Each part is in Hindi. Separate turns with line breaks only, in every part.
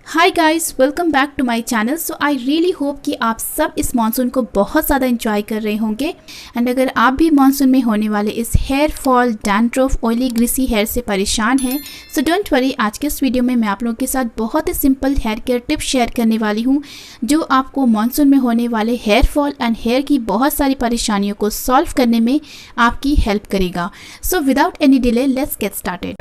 Hi guys, welcome back to my channel. So I really hope कि आप सब इस मानसून को बहुत ज़्यादा एंजॉय कर रहे होंगे। एंड अगर आप भी मानसून में होने वाले इस hair fall, dandruff, oily greasy hair से परेशान हैं, सो डोंट वरी। आज के इस वीडियो में मैं आप लोगों के साथ बहुत ही simple hair care tips share करने वाली हूँ जो आपको मानसून में होने वाले हेयर फॉल एंड हेयर की बहुत सारी परेशानियों को सॉल्व करने में आपकी हेल्प करेगा। So without any delay let's get started.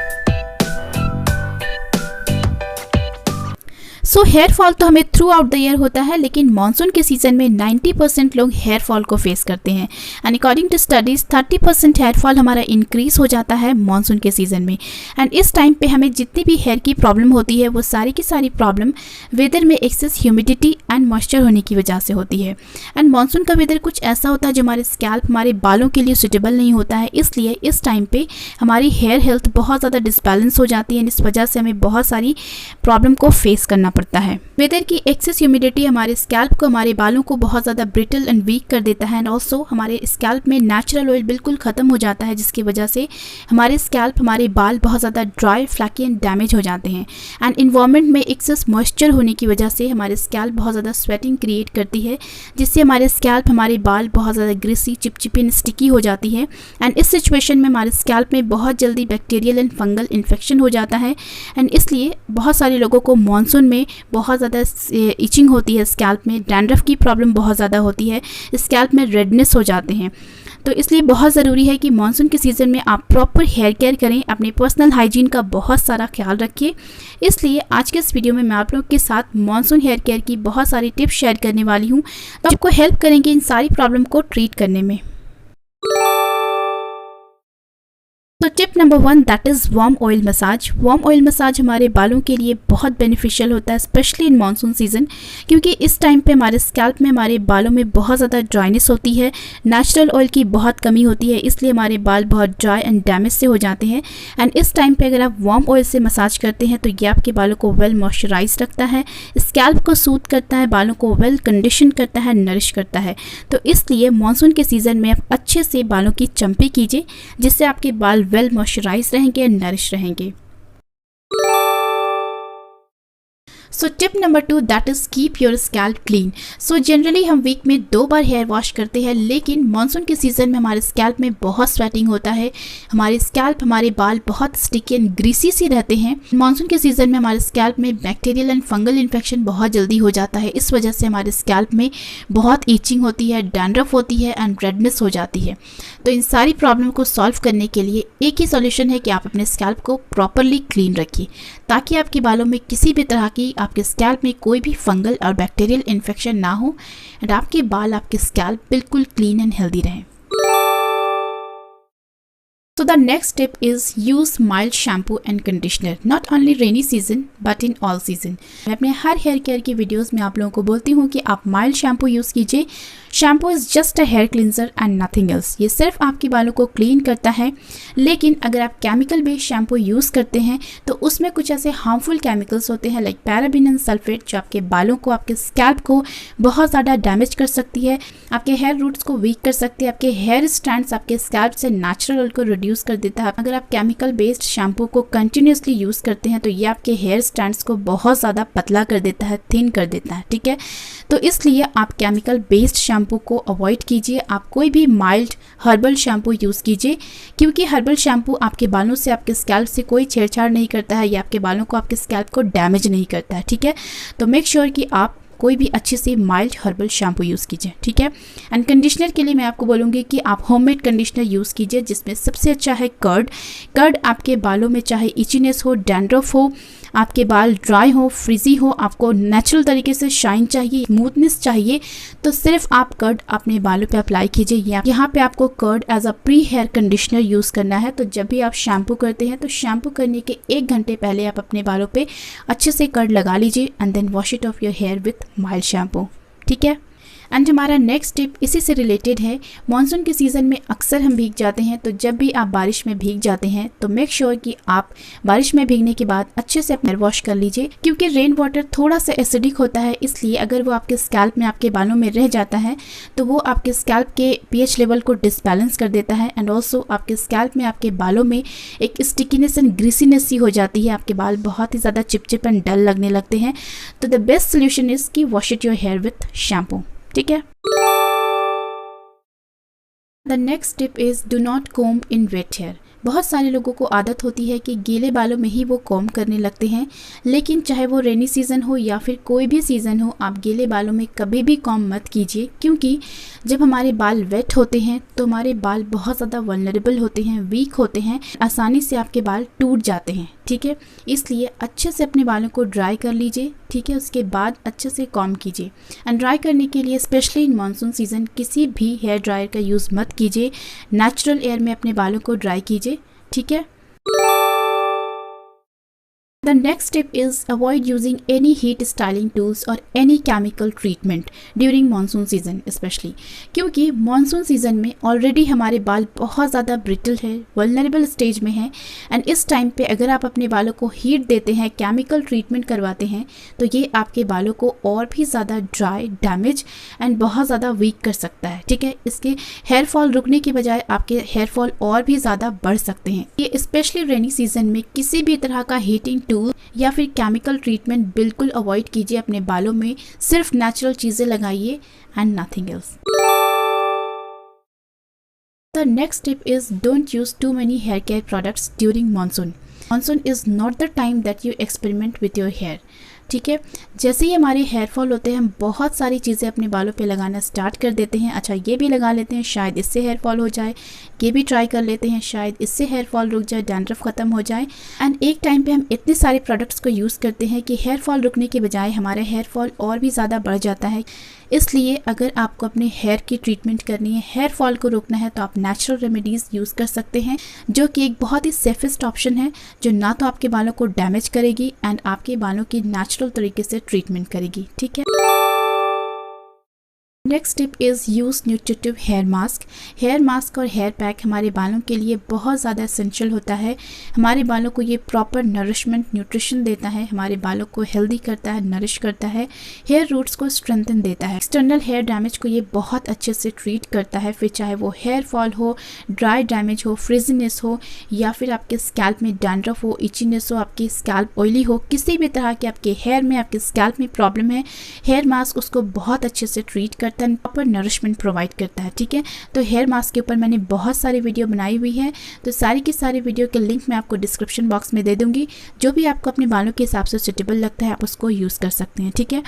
So here fall तो हमें थ्रू आउट द ईयर होता है, लेकिन मानसून के सीज़न में 90% लोग हेयर फॉल को फेस करते हैं। And according to studies 30% hair fall हमारा इंक्रीज़ हो जाता है मानसून के सीज़न में। एंड इस टाइम पे हमें जितनी भी हेयर की प्रॉब्लम होती है वो सारी की सारी प्रॉब्लम वेदर में एक्सेस ह्यूमिडिटी एंड मॉइस्चर होने की वजह से होती है। एंड मानसून का वेदर कुछ ऐसा होता है जो हमारे स्कैल्प, हमारे बालों के लिए सूटेबल नहीं होता है, इसलिए इस टाइम पे हमारी हेयर हेल्थ बहुत ज़्यादा डिसबैलेंस हो जाती है। इस वजह से हमें बहुत सारी प्रॉब्लम को फेस करना पड़ता है। वेदर की एक्सेस ह्यूमिडिटी हमारे स्कैल्प को, हमारे बालों को बहुत ज़्यादा ब्रिटल एंड वीक कर देता है। एंड ऑल्सो हमारे स्कैल्प में नेचुरल ऑयल बिल्कुल ख़त्म हो जाता है, जिसकी वजह से हमारे स्कैल्प, हमारे बाल बहुत ज़्यादा ड्राई, फ्लैकी एंड डैमेज हो जाते हैं। एंड इन्वायरमेंट में एक्सेस मॉइस्चर होने की वजह से हमारे स्कैल्प बहुत ज़्यादा स्वेटिंग क्रिएट करती है, जिससे हमारे स्कैल्प, हमारे बाल बहुत ज़्यादा ग्रीसी, चिपचिपी एंड स्टिकी हो जाती है। एंड इस सिचुएशन में हमारे स्कैल्प में बहुत जल्दी बैक्टीरियल एंड फंगल इन्फेक्शन हो जाता है। एंड इसलिए बहुत सारे लोगों को मानसून में बहुत ज़्यादा इचिंग होती है, स्कैल्प में डैंड्रफ की प्रॉब्लम बहुत ज़्यादा होती है, स्कैल्प में रेडनेस हो जाते हैं। तो इसलिए बहुत ज़रूरी है कि मानसून के सीज़न में आप प्रॉपर हेयर केयर करें, अपने पर्सनल हाइजीन का बहुत सारा ख्याल रखिए। इसलिए आज के इस वीडियो में मैं आप लोगों के साथ मानसून हेयर केयर की बहुत सारी टिप्स शेयर करने वाली हूँ जो आपको हेल्प करेंगे इन सारी प्रॉब्लम को ट्रीट करने में। तो tip number 1 that is warm oil massage. Warm oil massage हमारे बालों के लिए बहुत बेनिफिशियल होता है, स्पेशली इन मानसून सीज़न, क्योंकि इस टाइम पे हमारे स्कैल्प में, हमारे बालों में बहुत ज़्यादा ड्राइनेस होती है, नेचुरल ऑयल की बहुत कमी होती है, इसलिए हमारे बाल बहुत ड्राई एंड डैमेज से हो जाते हैं। एंड इस टाइम पे अगर आप वार्म ऑयल से मसाज करते हैं तो ये आपके बालों को वेल मॉइस्चराइज रखता है, स्कैल्प को सूथ करता है, बालों को वेल कंडीशन करता है, नरिश करता है। तो इसलिए मानसून के सीज़न में आप अच्छे से बालों की चंपी कीजिए, जिससे आपके बाल वेल मॉइस्चराइज रहेंगे, नरिश रहेंगे। So tip number 2 that is keep your scalp clean. So generally हम वीक में 2 बार हेयर वॉश करते हैं, लेकिन मानसून के सीज़न में हमारे स्कैल्प में बहुत स्वेटिंग होता है, हमारे स्कैल्प, हमारे बाल बहुत स्टिकी एंड ग्रीसी सी रहते हैं। मानसून के सीज़न में हमारे स्कैल्प में बैक्टीरियल एंड फंगल इन्फेक्शन बहुत जल्दी हो जाता है, इस वजह से हमारे स्कैल्प में बहुत ईचिंग होती है, डैंड्रफ होती है एंड रेडनेस हो जाती है। तो इन सारी प्रॉब्लम को सॉल्व करने के लिए एक ही सॉल्यूशन है कि आप अपने स्कैल्प को प्रॉपरली क्लीन रखिए, ताकि आपके बालों में किसी भी तरह की, आपके स्कैल्प में कोई भी फंगल और बैक्टीरियल इन्फेक्शन ना हो एंड आपके बाल, आपके स्कैल्प बिल्कुल क्लीन एंड हेल्दी रहें। So the next tip is use mild shampoo and conditioner, not only rainy season but in all season। मैं अपने हर हेयर केयर की वीडियोस में आप लोगों को बोलती हूँ कि आप माइल्ड शैम्पू यूज़ कीजिए। Shampoo is just a hair cleanser and nothing else. ये सिर्फ आपके बालों को क्लीन करता है, लेकिन अगर आप केमिकल बेस्ड शैम्पू यूज़ करते हैं तो उसमें कुछ ऐसे हार्मफुल केमिकल्स होते हैं लाइक पैराबेन एंड सल्फेट, जो आपके बालों को, आपके स्कैल्प को बहुत ज़्यादा डैमेज कर सकती है, आपके हेयर रूट्स को वीक कर सकती है, आपके हेयर स्ट्रैंड्स, आपके स्कैल्प से नेचुरल ऑयल को रिड्यूस कर देता है। अगर आप केमिकल बेस्ड शैम्पू को कंटिन्यूसली यूज़ करते हैं तो ये आपके हेयर स्ट्रैंड्स को बहुत ज़्यादा पतला कर देता है, थिन कर देता है, ठीक है। तो इसलिए आप केमिकल बेस्ड शैम्पू को अवॉइड कीजिए। आप कोई भी माइल्ड हर्बल शैम्पू यूज़ कीजिए, क्योंकि हर्बल शैम्पू आपके बालों से, आपके स्कैल्प से कोई छेड़छाड़ नहीं करता है, या आपके बालों को, आपके स्कैल्प को डैमेज नहीं करता है, ठीक है। तो मेक श्योर कि आप कोई भी अच्छे से माइल्ड हर्बल शैम्पू यूज़ कीजिए, ठीक है। एंड कंडीशनर के लिए मैं आपको बोलूँगी कि आप होममेड कंडीशनर यूज़ कीजिए, जिसमें सबसे अच्छा है कर्ड। कर्ड आपके बालों में चाहे इचीनेस हो, डैंड्रफ हो, आपके बाल ड्राई हो, फ्रिजी हो, आपको नेचुरल तरीके से शाइन चाहिए, स्मूथनेस चाहिए, तो सिर्फ आप कर्ड अपने बालों पे अप्लाई कीजिए। यहाँ पे आपको curd as a pre hair conditioner use करना है। तो जब भी आप शैम्पू करते हैं तो शैम्पू करने के 1 घंटे पहले आप अपने बालों पे अच्छे से कर्ड लगा लीजिए and then wash it off your hair with mild shampoo, ठीक है। एंड हमारा नेक्स्ट टिप इसी से रिलेटेड है। मॉनसून के सीज़न में अक्सर हम भीग जाते हैं, तो जब भी आप बारिश में भीग जाते हैं तो मेक श्योर कि आप बारिश में भीगने के बाद अच्छे से हेयर वॉश कर लीजिए, क्योंकि रेन वाटर थोड़ा सा एसिडिक होता है। इसलिए अगर वो आपके स्कैल्प में, आपके बालों में रह जाता है तो वो आपके स्कैल्प के pH लेवल को डिसबैलेंस कर देता है एंड ऑल्सो आपके स्कैल्प में, आपके बालों में एक स्टिकीनेस एंड ग्रीसीनेस सी हो जाती है। आपके बाल बहुत ही ज़्यादा चिपचिप एंड डल लगने लगते हैं। तो द बेस्ट सोल्यूशन इज़ कि wash it your hair with shampoo. ठीक है। The next tip is do not comb in wet hair. बहुत सारे लोगों को आदत होती है कि गीले बालों में ही वो कॉम्ब करने लगते हैं, लेकिन चाहे वो रेनी सीज़न हो या फिर कोई भी सीज़न हो, आप गीले बालों में कभी भी कॉम्ब मत कीजिए, क्योंकि जब हमारे बाल वेट होते हैं तो हमारे बाल बहुत ज़्यादा वल्नरेबल होते हैं, वीक होते हैं, आसानी से आपके बाल टूट जाते हैं। ठीक है, इसलिए अच्छे से अपने बालों को ड्राई कर लीजिए। ठीक है, उसके बाद अच्छे से कॉम्ब कीजिए। एंड ड्राई करने के लिए स्पेशली इन मानसून सीज़न किसी भी हेयर ड्रायर का यूज़ मत कीजिए, नेचुरल एयर में अपने बालों को ड्राई कीजिए। ठीक है। The next tip is avoid using any heat styling tools or any chemical treatment during monsoon season especially, क्योंकि मानसून सीज़न में ऑलरेडी हमारे बाल बहुत ज़्यादा ब्रिटल है, वल्नरेबल स्टेज में है एंड इस टाइम पे अगर आप अपने बालों को हीट देते हैं, केमिकल ट्रीटमेंट करवाते हैं, तो ये आपके बालों को और भी ज़्यादा ड्राई, डैमेज एंड बहुत ज़्यादा वीक कर सकता है। ठीक है, इसके हेयर फॉल रुकने की बजाय आपके हेयर फॉल और भी ज़्यादा बढ़ सकते हैं। ये स्पेशली रेनी सीज़न में किसी भी तरह का हीटिंग टूल या फिर केमिकल ट्रीटमेंट बिल्कुल अवॉइड कीजिए। अपने बालों में सिर्फ नेचुरल चीज़ें लगाइए and nothing else. The next tip is don't use too many hair care products during monsoon. Monsoon is not the time that you experiment with your hair. ठीक है, जैसे ही हमारे हेयर फॉल होते हैं हम बहुत सारी चीज़ें अपने बालों पे लगाना स्टार्ट कर देते हैं। अच्छा, ये भी लगा लेते हैं, शायद इससे हेयर फॉल हो जाए, ये भी ट्राई कर लेते हैं, शायद इससे हेयर फॉल रुक जाए, डैंड्रफ ख़त्म हो जाए। एंड एक टाइम पे हम इतने सारे प्रोडक्ट्स को यूज़ करते हैं कि हेयर फॉल रुकने के बजाय हमारा हेयर फॉल और भी ज़्यादा बढ़ जाता है। इसलिए अगर आपको अपने हेयर की ट्रीटमेंट करनी है, हेयर फॉल को रोकना है, तो आप नेचुरल रेमेडीज़ यूज़ कर सकते हैं, जो कि एक बहुत ही सेफेस्ट ऑप्शन है, जो ना तो आपके बालों को डैमेज करेगी एंड आपके बालों की नेचुरल तरीके से ट्रीटमेंट करेगी। ठीक है। Next tip is use nutritive hair mask. Hair mask और हेयर पैक हमारे बालों के लिए बहुत ज़्यादा एसेंशियल होता है। हमारे बालों को ये प्रॉपर नरिशमेंट, न्यूट्रिशन देता है, हमारे बालों को हेल्दी करता है, नरिश करता है, हेयर रूट्स को स्ट्रेंथन देता है, एक्सटर्नल हेयर डैमेज को ये बहुत अच्छे से ट्रीट करता है। फिर चाहे वो हेयर फॉल हो, ड्राई डैमेज हो, फ्रिजीनेस हो, या फिर आपके स्कैल्प में डैंड्रफ हो, इचीनेस हो, आपकी स्कैल्प ऑयली हो, किसी भी तरह के आपके हेयर में, आपके स्कैल्प में प्रॉब्लम है, हेयर मास्क उसको बहुत अच्छे से ट्रीट करता है, प्रॉपर नरिशमेंट प्रोवाइड करता है। ठीक है, तो हेयर मास्क के ऊपर मैंने बहुत सारी वीडियो बनाई हुई है, तो सारी की सारी वीडियो के लिंक मैं आपको डिस्क्रिप्शन बॉक्स में दे दूंगी। जो भी आपको अपने बालों के हिसाब से सुटेबल लगता है आप उसको यूज़ कर सकते हैं। ठीक है।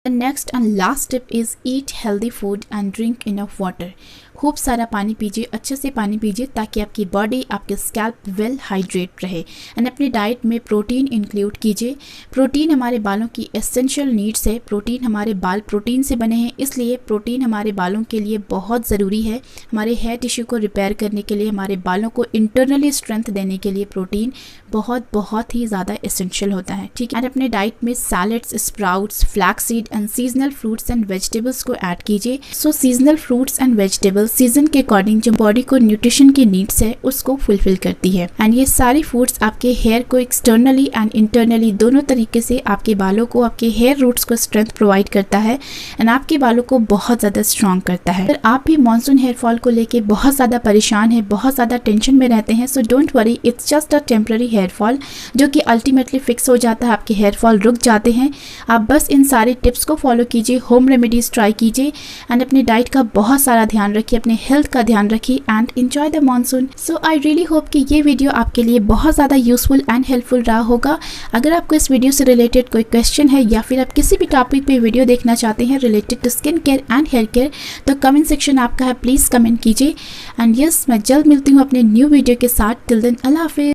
Next and last tip is eat healthy food and drink enough water. खूब सारा पानी पीजिए, अच्छे से पानी पीजिए, ताकि आपकी बॉडी, आपके स्कैल्प वेल हाइड्रेट रहे। एंड अपनी डाइट में प्रोटीन इंक्लूड कीजिए। प्रोटीन हमारे बालों की एसेंशियल नीड्स है। प्रोटीन, हमारे बाल प्रोटीन से बने हैं, इसलिए प्रोटीन हमारे बालों के लिए बहुत ज़रूरी है। हमारे हेयर टिश्यू को रिपेयर करने के लिए, हमारे बालों को इंटरनली स्ट्रेंथ देने के लिए प्रोटीन बहुत ही ज़्यादा एसेंशियल होता है। ठीक है। और अपने डाइट में salads, sprouts, flaxseed and seasonal fruits and vegetables को ऐड कीजिए। So seasonal fruits and vegetables season के अकॉर्डिंग जो बॉडी को न्यूट्रिशन की नीड्स है उसको फुलफिल करती है। एंड ये सारी फूड्स आपके हेयर को एक्सटर्नली एंड इंटरनली दोनों तरीके से आपके बालों को, आपके हेयर रूट्स को स्ट्रेंथ प्रोवाइड करता है एंड आपके बालों को बहुत ज़्यादा स्ट्रॉन्ग करता है। अगर आप भी मानसून हेयर फॉल को लेके बहुत ज़्यादा परेशान है, बहुत ज़्यादा टेंशन में रहते हैं, so don't worry, it's just a temporary hair fall जो कि अल्टीमेटली फिक्स हो जाता है। आपके हेयर फॉल रुक जाते हैं। आप बस इन सारे टिप्स को फॉलो कीजिए, होम रेमेडीज ट्राई कीजिए एंड अपनी डाइट का बहुत सारा ध्यान रखिए, अपने हेल्थ का ध्यान रखिए and enjoy the monsoon. So I really hope कि ये वीडियो आपके लिए बहुत ज़्यादा यूजफुल एंड हेल्पफुल रहा होगा। अगर आपको इस वीडियो से रिलेटेड कोई क्वेश्चन है या फिर आप किसी भी टॉपिक पे वीडियो देखना चाहते हैं related to skin care and hair care, तो कमेंट सेक्शन आपका है, प्लीज़ कमेंट कीजिए। एंड यस, मैं जल्द मिलती हूँ अपने न्यू वीडियो के साथ। टिल देन, अल्लाह हाफिज़।